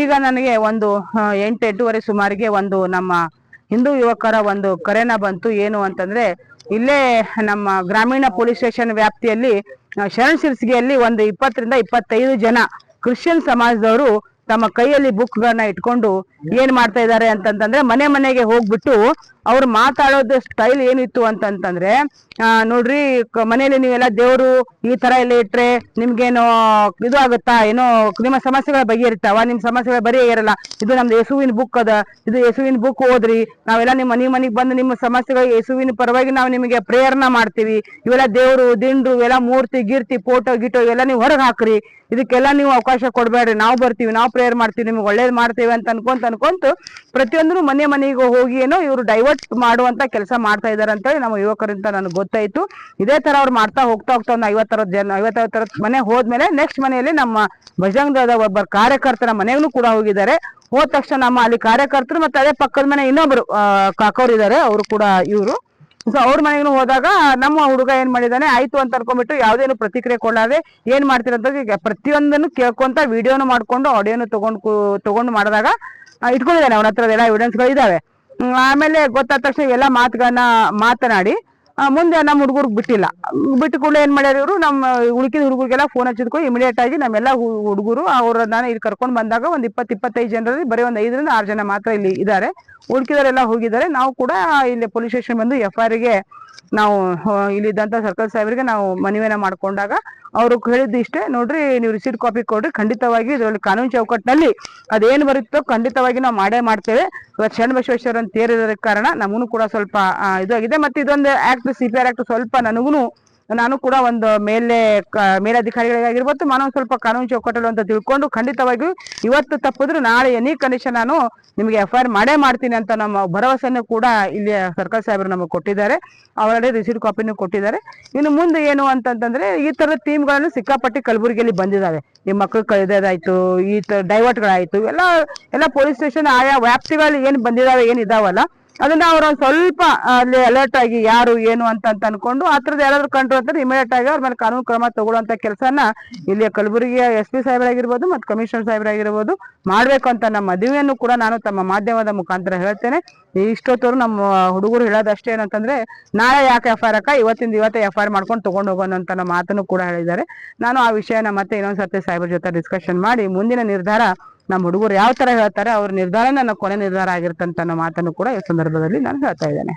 ಈಗ ನನಗೆ ಒಂದು 8-8:30 ಸುಮಾರಿಗೆ ಒಂದು ನಮ್ಮ ಹಿಂದೂ ಯುವಕರ ಒಂದು ಕರೆನ ಬಂತು. ಏನು ಅಂತಂದ್ರೆ ಇಲ್ಲೇ ನಮ್ಮ ಗ್ರಾಮೀಣ ಪೊಲೀಸ್ ಸ್ಟೇಷನ್ ವ್ಯಾಪ್ತಿಯಲ್ಲಿ ಶರಣ್ ಶಿರ್ಸಿಗೆಯಲ್ಲಿ ಒಂದು 20-25 ಜನ ಕ್ರಿಶ್ಚಿಯನ್ ಸಮಾಜದವರು ತಮ್ಮ ಕೈಯಲ್ಲಿ ಬುಕ್ ಗಳನ್ನ ಇಟ್ಕೊಂಡು ಏನ್ ಮಾಡ್ತಾ ಇದ್ದಾರೆ ಅಂತಂತಂದ್ರೆ ಮನೆ ಮನೆಗೆ ಹೋಗ್ಬಿಟ್ಟು ಅವ್ರು ಮಾತಾಡೋದು ಸ್ಟೈಲ್ ಏನಿತ್ತು ಅಂತಂತಂದ್ರೆ ನೋಡ್ರಿ ಮನೆಯಲ್ಲಿ ನೀವೆಲ್ಲ ದೇವರು ಈ ತರ ಎಲ್ಲ ಇಟ್ರೆ ನಿಮ್ಗೇನೋ ಇದು ಆಗುತ್ತಾ, ಏನೋ ನಿಮ್ಮ ಸಮಸ್ಯೆಗಳ ಬಗೆಹರಿತಾವ, ನಿಮ್ ಸಮಸ್ಯೆಗಳ ಬಗೆಹರಲ್ಲ, ಇದು ನಮ್ದು ಯೇಸುವಿನ ಬುಕ್ ಅದ, ಇದು ಯೇಸುವಿನ ಬುಕ್ ಓದ್ರಿ, ನಾವೆಲ್ಲ ನಿಮ್ಮ ಮನೆಗೆ ಬಂದು ನಿಮ್ಮ ಸಮಸ್ಯೆಗಳು ಯೇಸುವಿನ ಪರವಾಗಿ ನಾವು ನಿಮಗೆ ಪ್ರೇಯರ್ನ ಮಾಡ್ತೀವಿ, ಇವೆಲ್ಲ ದೇವರು ದಿಂಡ್ರು ಇವೆಲ್ಲ ಮೂರ್ತಿ ಗೀರ್ತಿ ಫೋಟೋ ಗಿಟೋ ಇವೆಲ್ಲ ನೀವು ಹೊರಗೆ ಹಾಕ್ರಿ, ಇದಕ್ಕೆಲ್ಲ ನೀವು ಅವಕಾಶ ಕೊಡ್ಬೇಡ್ರಿ, ನಾವು ಬರ್ತೀವಿ, ನಾವು ಪ್ರೇಯರ್ ಮಾಡ್ತೀವಿ, ನಿಮ್ಗೆ ಒಳ್ಳೇದ್ ಮಾಡ್ತೇವೆ ಅಂತ ಅನ್ಕೊಂತ ಪ್ರತಿಯೊಂದು ಮನೆಗೆ ಹೋಗಿ ಏನೋ ಇವರು ಡೈವರ್ಟ್ ಮಾಡುವಂತ ಕೆಲಸ ಮಾಡ್ತಾ ಇದಾರೆ ಅಂತ ಹೇಳಿ ನಮ್ಮ ಯುವಕರಿಂದ ನನಗೆ ಗೊತ್ತಾಯ್ತು. ಇದೇ ತರ ಅವ್ರು ಮಾಡ್ತಾ ಹೋಗ್ತಾ ಒಂದು 50-60 ಮನೆ ಹೋದ್ಮೇಲೆ ನೆಕ್ಸ್ಟ್ ಮನೆಯಲ್ಲಿ ನಮ್ಮ ಭಜಂಗದ ಒಬ್ಬ ಕಾರ್ಯಕರ್ತರ ಮನೆಗೂ ಕೂಡ ಹೋಗಿದ್ದಾರೆ. ಹೋದ ತಕ್ಷಣ ನಮ್ಮ ಅಲ್ಲಿ ಕಾರ್ಯಕರ್ತರು ಮತ್ತೆ ಅದೇ ಪಕ್ಕದ ಮನೆ ಇನ್ನೊಬ್ರು ಕಾಕೋರು ಇದ್ದಾರೆ, ಅವರು ಕೂಡ ಇವರು. ಸೊ ಅವ್ರ ಮನೆಗೂ ಹೋದಾಗ ನಮ್ಮ ಹುಡುಗ ಏನ್ ಮಾಡಿದಾನೆ, ಆಯ್ತು ಅಂತ ಅನ್ಕೊಂಡ್ಬಿಟ್ಟು ಯಾವ್ದೇನು ಪ್ರತಿಕ್ರಿಯೆ ಕೊಡಲಾದೆ ಏನ್ ಮಾಡ್ತಿರಂತ ಪ್ರತಿಯೊಂದನ್ನು ಕೇಳ್ಕೊಂತ ವಿಡಿಯೋನು ಮಾಡ್ಕೊಂಡು ಆಡಿಯೋನು ತಗೊಂಡು ಮಾಡಿದಾಗ ಇಟ್ಕೊಂಡಿದ್ದಾನೆ. ಅವನ ಹತ್ರ ಎಲ್ಲ ಎವಿಡೆನ್ಸ್ಗಳು ಇದಾವೆ. ಆಮೇಲೆ ಗೊತ್ತಾದ ತಕ್ಷಣ ಇವೆಲ್ಲ ಮಾತುಗಳನ್ನ ಮಾತನಾಡಿ ಮುಂದೆ ನಮ್ಮ ಹುಡುಗರ್ಗ್ ಬಿಟ್ಟು ಕೂಡ ಏನ್ ಮಾಡ್ಯಾರ ಇವರು, ನಮ್ಮ ಉಳುಕಿದ ಹುಡುಗರಿಗೆಲ್ಲ ಫೋನ್ ಹಚ್ಚಿದ್ಕೊಂಡು ಇಮಿಡಿಯೇಟ್ ಆಗಿ ನಮ್ಮೆಲ್ಲ ಹುಡುಗರು ಅವ್ರನ್ನ ಇಲ್ಲಿ ಕರ್ಕೊಂಡು ಬಂದಾಗ ಒಂದು 20-25 ಜನರಲ್ಲಿ ಬರೀ ಒಂದು 5-6 ಜನ ಮಾತ್ರ ಇಲ್ಲಿ ಇದ್ದಾರೆ. ಉಳ್ಕಿದವರೆಲ್ಲ ಹೋಗಿದ್ದಾರೆ. ನಾವು ಕೂಡ ಇಲ್ಲಿ ಪೊಲೀಸ್ ಸ್ಟೇಷನ್ ಬಂದು FIR ಗೆ ನಾವು ಇಲ್ಲಿದ್ದಂತ ಸರ್ಕಲ್ ಸಾಹೇಬರಿಗೆ ನಾವು ಮನವಿಯನ್ನ ಮಾಡ್ಕೊಂಡಾಗ ಅವರು ಹೇಳಿದ್ದು ಇಷ್ಟೇ, ನೋಡ್ರಿ ನೀವು ರಿಸೀಟ್ ಕಾಪಿ ಕೊಡ್ರಿ, ಖಂಡಿತವಾಗಿ ಇದರಲ್ಲಿ ಕಾನೂನು ಚೌಕಟ್ಟಿನಲ್ಲಿ ಅದೇನು ಬರುತ್ತೋ ಖಂಡಿತವಾಗಿ ನಾವು ಮಾಡೇ ಮಾಡ್ತೇವೆ. ಇವತ್ತು ಶರಣ ಬಸವೇಶ್ವರನ್ ತೇರಿದ ಕಾರಣ ನಮಗೂ ಕೂಡ ಸ್ವಲ್ಪ ಇದಾಗಿದೆ. ಮತ್ತೆ ಇದೊಂದು ಆಕ್ಟ್ CPR ಆಕ್ಟ್ ಸ್ವಲ್ಪ ನಾನು ಕೂಡ ಒಂದು ಮೇಲಧಿಕಾರಿಗಳಿಗಾಗಿರ್ಬೋದು ನಾನು ಸ್ವಲ್ಪ ಕಾನೂನು ಚೌಕಟ್ಟಲು ಅಂತ ತಿಳ್ಕೊಂಡು ಖಂಡಿತವಾಗಿಯೂ ಇವತ್ತು ತಪ್ಪಿದ್ರು ನಾಳೆ ಎನಿ ಕಂಡೀಷನ್ ನಾನು ನಿಮಗೆ FIR ಮಾಡೇ ಮಾಡ್ತೀನಿ ಅಂತ ನಮ್ಮ ಭರವಸೆಯನ್ನು ಕೂಡ ಇಲ್ಲಿ ಸರ್ಕಲ್ ಸಾಹೇಬರು ನಮಗೆ ಕೊಟ್ಟಿದ್ದಾರೆ. ಅವರೇ ರಿಸೀಟ್ ಕಾಪಿನೂ ಕೊಟ್ಟಿದ್ದಾರೆ. ಇನ್ನು ಮುಂದೆ ಏನು ಅಂತಂತಂದ್ರೆ ಈ ತರದ ಥೀಮ್ಗಳನ್ನು ಸಿಕ್ಕಾಪಟ್ಟಿ ಕಲಬುರಗಿಯಲ್ಲಿ ಬಂದಿದ್ದಾವೆ. ಈ ಮಕ್ಕಳು ಕಳೆದಾಯ್ತು, ಈ ತರ ಡೈವರ್ಟ್ಗಳಾಯ್ತು, ಎಲ್ಲ ಪೊಲೀಸ್ ಸ್ಟೇಷನ್ ಆಯಾ ವ್ಯಾಪ್ತಿಗಳಲ್ಲಿ ಏನ್ ಬಂದಿದಾವೆ ಏನಿದಾವಲ್ಲ ಅದನ್ನ ಅವ್ರ ಸ್ವಲ್ಪ ಅಲ್ಲಿ ಅಲರ್ಟ್ ಆಗಿ ಯಾರು ಏನು ಅಂತ ಅನ್ಕೊಂಡು ಆ ಥರದ್ದು ಯಾರಾದ್ರೂ ಕಂಡ್ರು ಅಂತ ಇಮಿಡಿಯೇಟ್ ಆಗಿ ಅವ್ರ ಮೇಲೆ ಕಾನೂನು ಕ್ರಮ ತಗೊಳ್ಳುವಂತ ಕೆಲಸನ ಇಲ್ಲಿ ಕಲಬುರಗಿಯ SP ಸಾಹೇಬರಾಗಿರ್ಬೋದು ಮತ್ತು ಕಮಿಷನರ್ ಸಾಹೇಬರಾಗಿರ್ಬೋದು ಮಾಡ್ಬೇಕು ಅಂತ ನಮ್ಮ ಮದುವೆಯನ್ನು ಕೂಡ ನಾನು ತಮ್ಮ ಮಾಧ್ಯಮದ ಮುಖಾಂತರ ಹೇಳ್ತೇನೆ. ಇಷ್ಟೊತ್ತವರು ನಮ್ಮ ಹುಡುಗರು ಹೇಳೋದಷ್ಟೇ ಏನಂತಂದ್ರೆ ನಾಳೆ ಯಾಕೆ FIR ಇವತ್ತೇ FIR ಮಾಡ್ಕೊಂಡು ತಗೊಂಡು ಹೋಗೋಣ ಅಂತ ನಮ್ಮ ಮಾತನ್ನು ಕೂಡ ಹೇಳಿದ್ದಾರೆ. ನಾನು ಆ ವಿಷಯನ ಮತ್ತೆ ಇನ್ನೊಂದ್ಸರ್ತಿ ಸಾಹೇಬರ ಜೊತೆ ಡಿಸ್ಕಷನ್ ಮಾಡಿ ಮುಂದಿನ ನಿರ್ಧಾರ ನಮ್ಮ ಹುಡುಗರು ಯಾವ ತರ ಹೇಳ್ತಾರೆ ಅವ್ರ ನಿರ್ಧಾರ ನನ್ನ ಕೊನೆ ನಿರ್ಧಾರ ಆಗಿರ್ತಂತ ಅನ್ನೋ ಮಾತನ್ನು ಕೂಡ ಈ ಸಂದರ್ಭದಲ್ಲಿ ನಾನು ಹೇಳ್ತಾ ಇದ್ದೇನೆ.